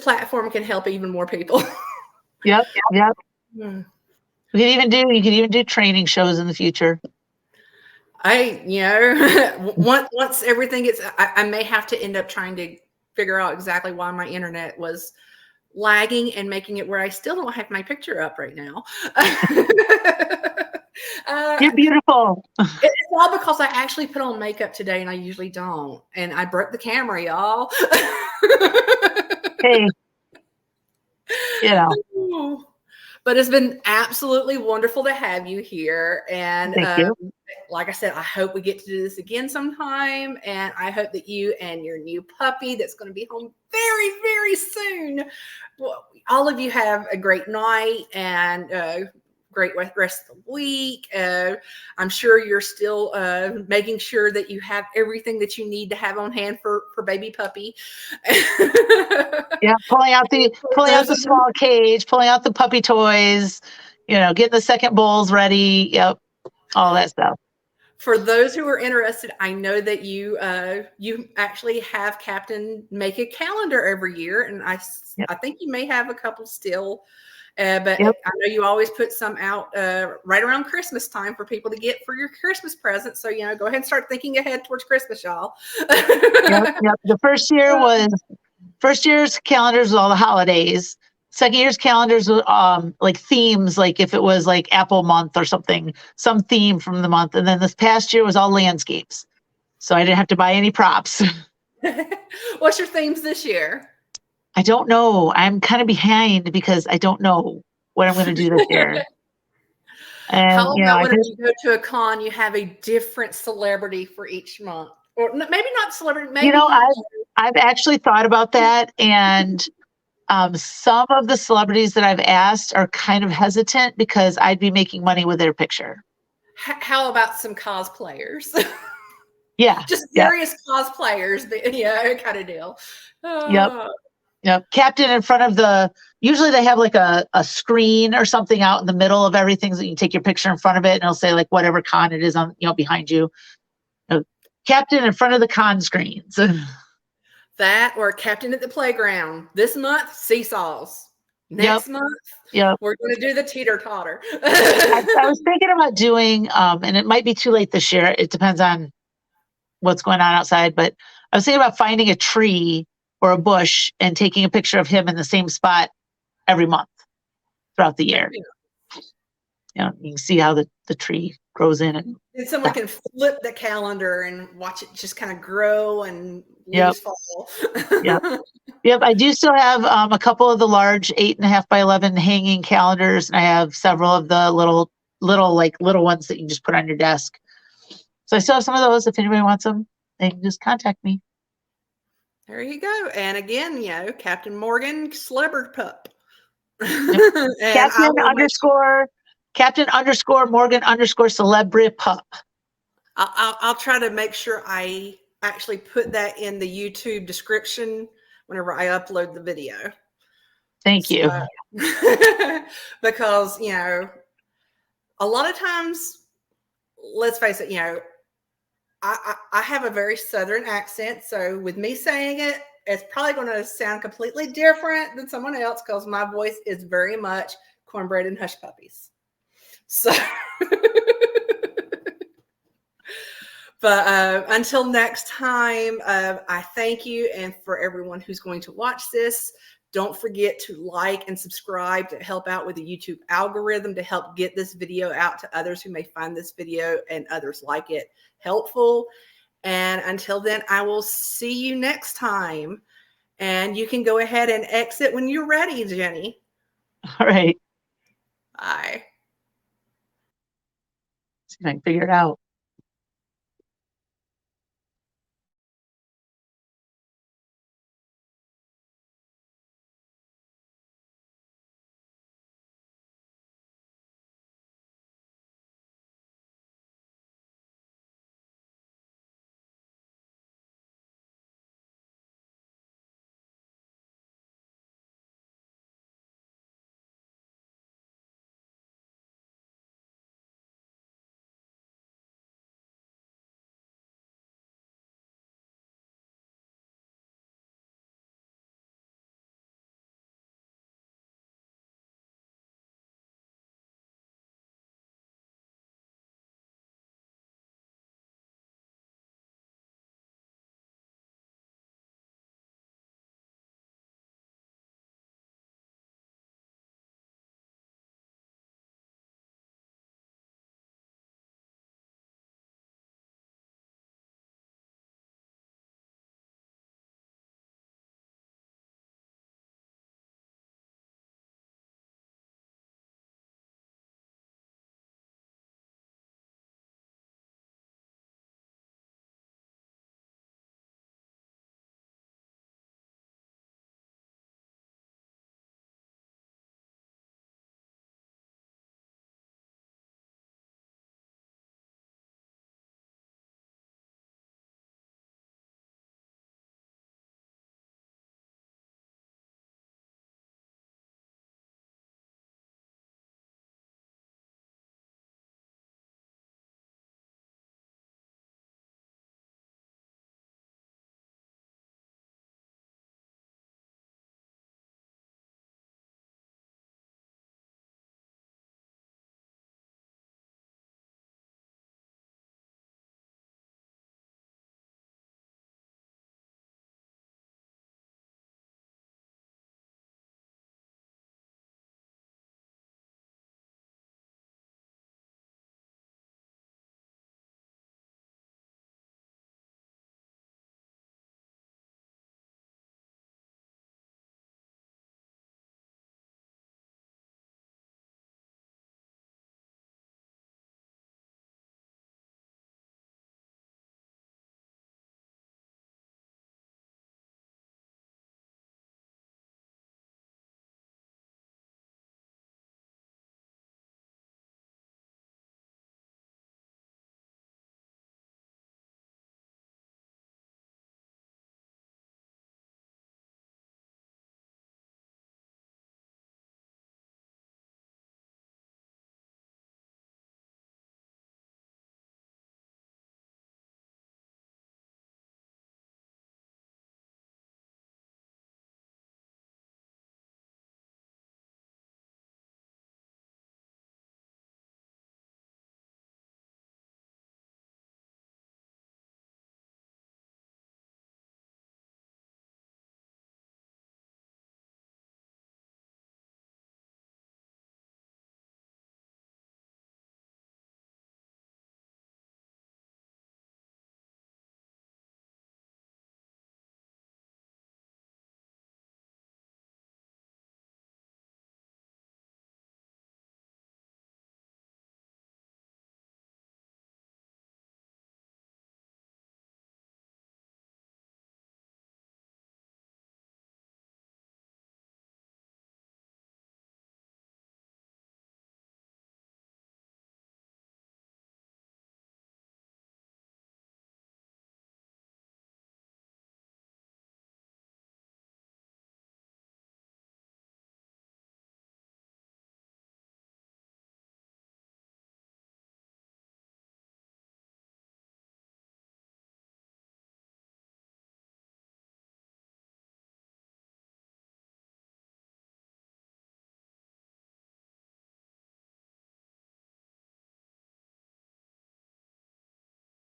platform can help even more people. Yep. Hmm. You can even do training shows in the future. Once everything gets, I may have to end up trying to figure out exactly why my internet was lagging and making it where I still don't have my picture up right now. You're beautiful. It's all because I actually put on makeup today and I usually don't. And I broke the camera, y'all. Hey. But it's been absolutely wonderful to have you here. And Thank you. like I said, I hope we get to do this again sometime. And I hope that you and your new puppy that's going to be home very, very soon, well, all of you have a great night and great rest of the week. I'm sure you're still making sure that you have everything that you need to have on hand for baby puppy. Yeah, pulling out the small cage, pulling out the puppy toys, getting the second bowls ready. Yep, all that stuff. For those who are interested, I know that you actually have Captain make a calendar every year, and I think you may have a couple still. But Yep. I know you always put some out right around Christmas time for people to get for your Christmas presents. So, go ahead and start thinking ahead towards Christmas, y'all. Yep. The first year's calendars was all the holidays. Second year's calendars were like themes, like if it was like Apple month or something, some theme from the month. And then this past year was all landscapes. So I didn't have to buy any props. What's your themes this year? I don't know. I'm kind of behind because I don't know what I'm going to do this year. And, how about whenever you go to a con, you have a different celebrity for each month? Or maybe not celebrity, maybe. I've actually thought about that. And some of the celebrities that I've asked are kind of hesitant because I'd be making money with their picture. How about some cosplayers? Yeah. Just various cosplayers, kind of deal. Yep. Captain in front of usually they have like a screen or something out in the middle of everything so you can take your picture in front of it and it'll say like whatever con it is on, behind you. Captain in front of the con screens. That or Captain at the playground. This month, seesaws. Next month, we're going to do the teeter-totter. I was thinking about doing, and it might be too late this year. It depends on what's going on outside. But I was thinking about finding a tree or a bush and taking a picture of him in the same spot every month throughout the year. You can see how the tree grows in it. And someone can flip the calendar and watch it just kind of grow and leaves fall. Yep. I do still have a couple of the large 8.5 by 11 hanging calendars, and I have several of the little ones that you can just put on your desk. So I still have some of those. If anybody wants them, they can just contact me. There you go. And again, Captain Morgan Celebrity Pup. Captain _ Morgan _ Celebrity Pup. I'll try to make sure I actually put that in the YouTube description whenever I upload the video. Thank you. Because, a lot of times, let's face it, I have a very Southern accent. So with me saying it, it's probably going to sound completely different than someone else because my voice is very much cornbread and hush puppies. So, but until next time, I thank you. And for everyone who's going to watch this, don't forget to like and subscribe to help out with the YouTube algorithm to help get this video out to others who may find this video and others like it helpful. And until then, I will see you next time. And you can go ahead and exit when you're ready, Jenny. All right. Bye. See if I can figure it out.